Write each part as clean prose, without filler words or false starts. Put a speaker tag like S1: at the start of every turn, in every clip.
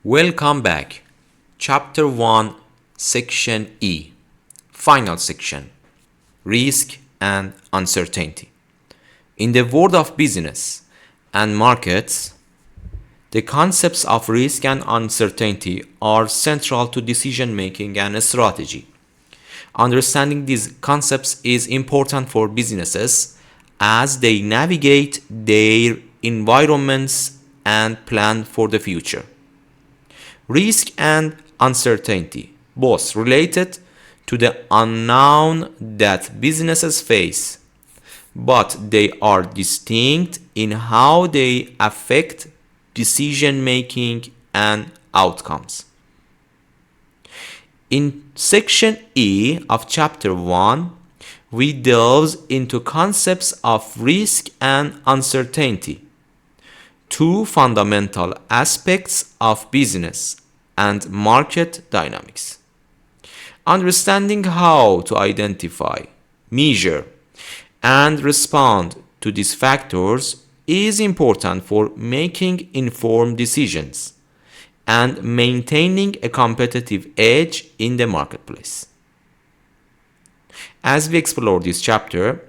S1: Welcome back. Chapter 1, Section E. Final section. Risk and uncertainty. In the world of business and markets, the concepts of risk and uncertainty are central to decision making and strategy. Understanding these concepts is important for businesses as they navigate their environments and plan for the future. Risk and uncertainty, both related to the unknown that businesses face, but they are distinct in how they affect decision making and outcomes. In section E of chapter 1, we delve into concepts of risk and uncertainty, two fundamental aspects of business and market dynamics. Understanding how to identify, measure, and respond to these factors is important for making informed decisions and maintaining a competitive edge in the marketplace. As we explore this chapter,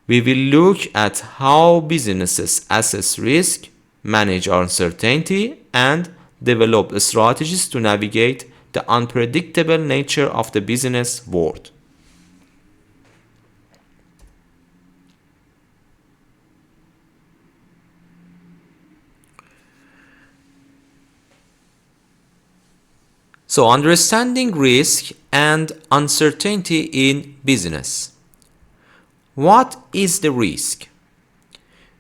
S1: we will look at how businesses assess risk, manage uncertainty, and develop strategies to navigate the unpredictable nature of the business world. So, understanding risk and uncertainty in business. What is the risk?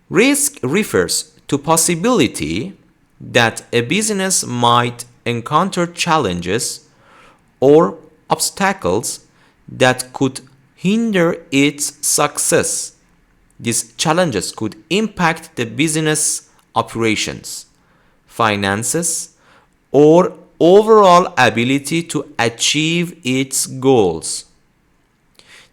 S1: Risk refers to possibility that a business might encounter challenges or obstacles that could hinder its success. These challenges could impact the business operations, finances, or overall ability to achieve its goals.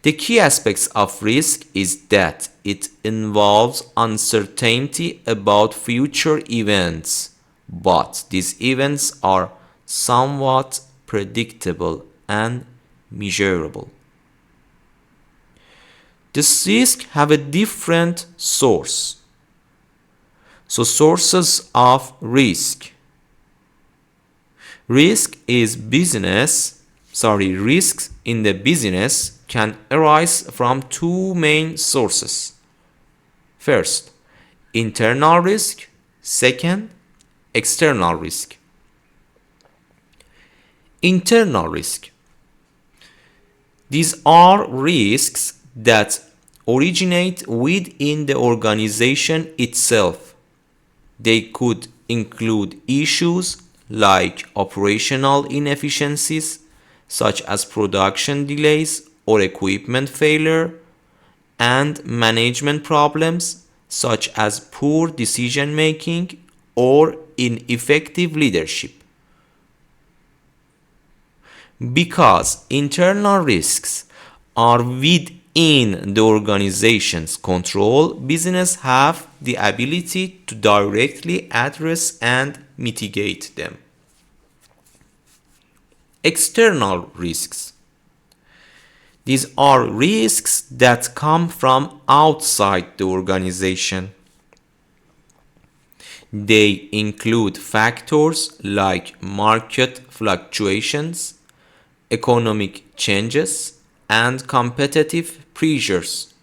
S1: The key aspects of risk is that it involves uncertainty about future events, but these events are somewhat predictable and measurable. This risk have a different source. So sources of risk. Risks in the business can arise from two main sources. First, internal risk. Second, external risk. Internal risk. These are risks that originate within the organization itself. They could include issues like operational inefficiencies, such as production delays or equipment failure, and management problems, such as poor decision making or ineffective leadership. Because internal risks are within the organization's control, businesses have the ability to directly address and mitigate them. External risks. These are risks that come from outside the organization. They include factors like market fluctuations, economic changes, and competitive pressures.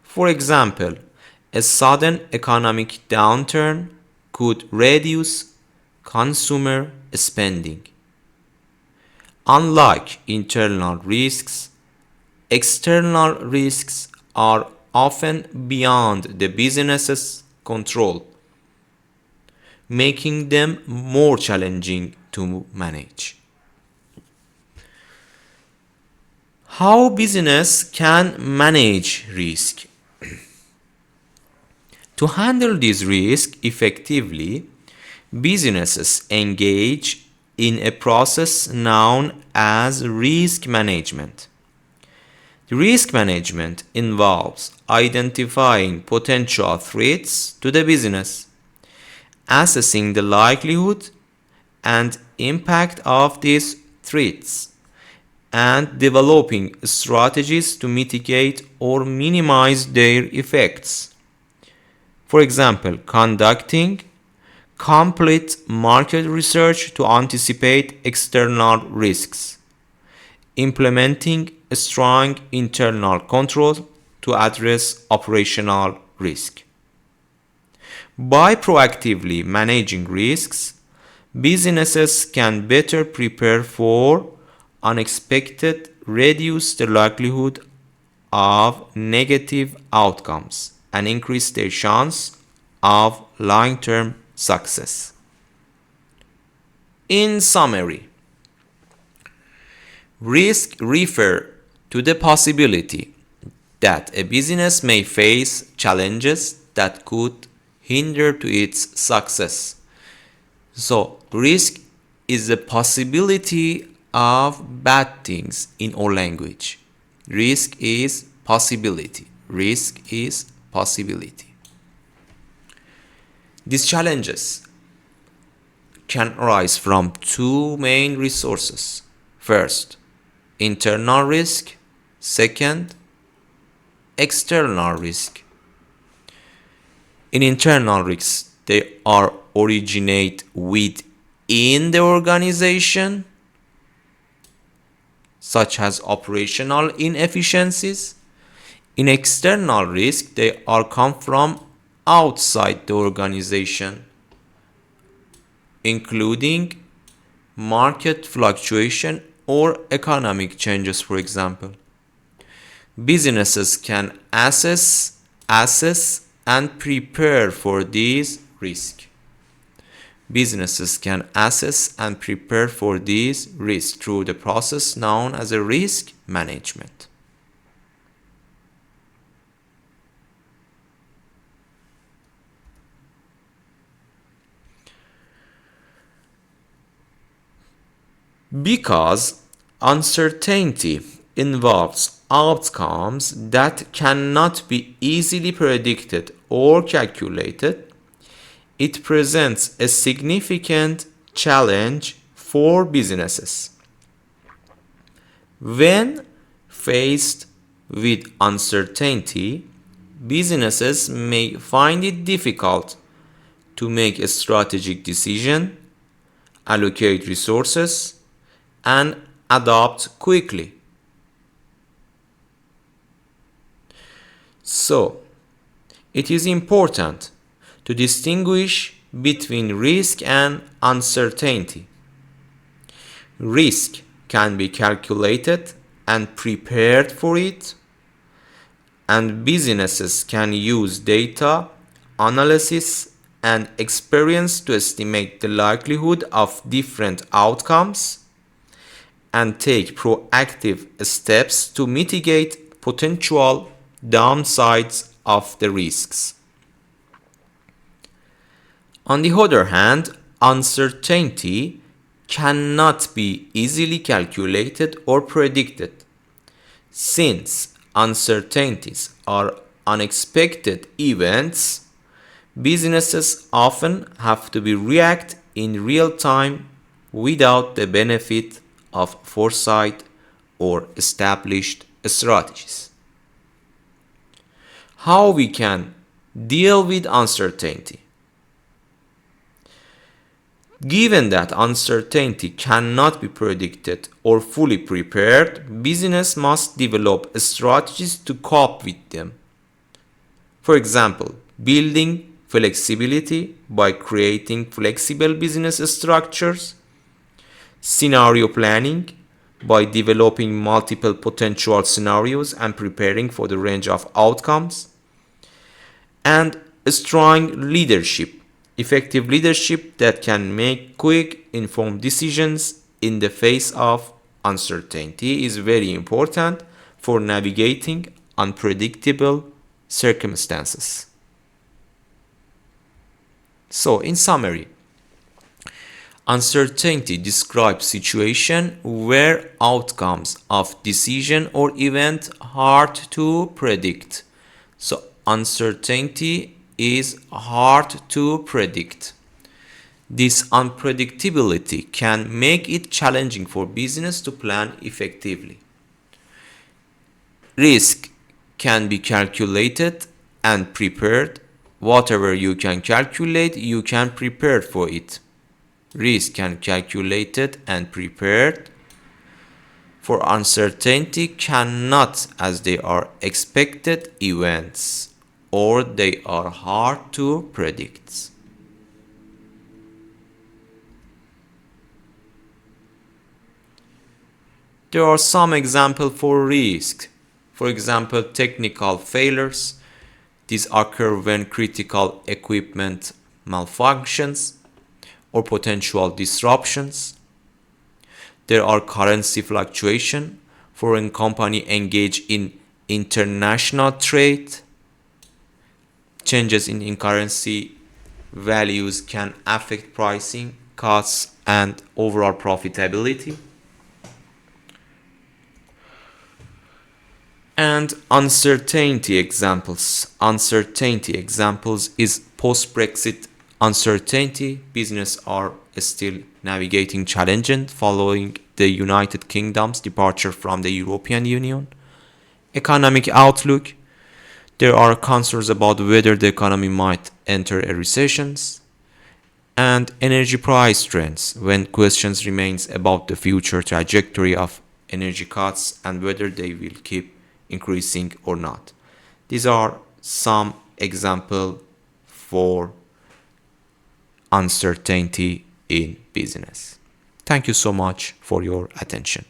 S1: For example, a sudden economic downturn could reduce consumer spending. Unlike internal risks, external risks are often beyond the business's control, making them more challenging to manage. How business can manage risk? To handle this risk effectively, businesses engage in a process known as risk management. The risk management involves identifying potential threats to the business, assessing the likelihood and impact of these threats, and developing strategies to mitigate or minimize their effects. For example, conducting complete market research to anticipate external risks, implementing a strong internal control to address operational risk. By proactively managing risks, businesses can better prepare for unexpected, reduce the likelihood of negative outcomes, and increase their chance of long-term success. In summary, risk refer to the possibility that a business may face challenges that could hinder to its success. So, risk is the possibility of bad things in our language. Risk is possibility. Risk is possibility. These challenges can arise from two main resources. First, internal risk. Second, external risk. In internal risks, they are originate within the organization, such as operational inefficiencies. In external risk, they are come from outside the organization, including market fluctuation or economic changes, for example. Businesses can assess, and prepare for these risks. Businesses can assess and prepare for these risks through the process known as a risk management. Because uncertainty involves outcomes that cannot be easily predicted or calculated, it presents a significant challenge for businesses. When faced with uncertainty, businesses may find it difficult to make a strategic decision, allocate resources, and adapt quickly. So, it is important to distinguish between risk and uncertainty. Risk can be calculated and prepared for it, and businesses can use data, analysis, and experience to estimate the likelihood of different outcomes and take proactive steps to mitigate potential downsides of the risks. On the other hand, uncertainty cannot be easily calculated or predicted. Since uncertainties are unexpected events, businesses often have to react in real time without the benefit of foresight or established strategies. How we can deal with uncertainty? Given that uncertainty cannot be predicted or fully prepared, business must develop strategies to cope with them. For example, building flexibility by creating flexible business structures, scenario planning by developing multiple potential scenarios and preparing for the range of outcomes, and strong leadership. Effective leadership that can make quick, informed decisions in the face of uncertainty is very important for navigating unpredictable circumstances. So, in summary, uncertainty describes situation where outcomes of decision or event are hard to predict. So, uncertainty is hard to predict. This unpredictability can make it challenging for business to plan effectively. Risk can be calculated and prepared. Whatever you can calculate, you can prepare for it. Risk can be calculated and prepared. For uncertainty cannot, as they are expected events or they are hard to predict. There are some examples for risk. For example, technical failures. These occur when critical equipment malfunctions or potential disruptions. There are currency fluctuation. Foreign companies engage in international trade. Changes in currency values can affect pricing, costs, and overall profitability. And uncertainty examples. Uncertainty examples is post-Brexit uncertainty. Business are still navigating challenges following the United Kingdom's departure from the European Union. Economic outlook. There are concerns about whether the economy might enter a recession. And energy price trends, when questions remains about the future trajectory of energy costs and whether they will keep increasing or not. These are some examples for uncertainty in business. Thank you so much for your attention.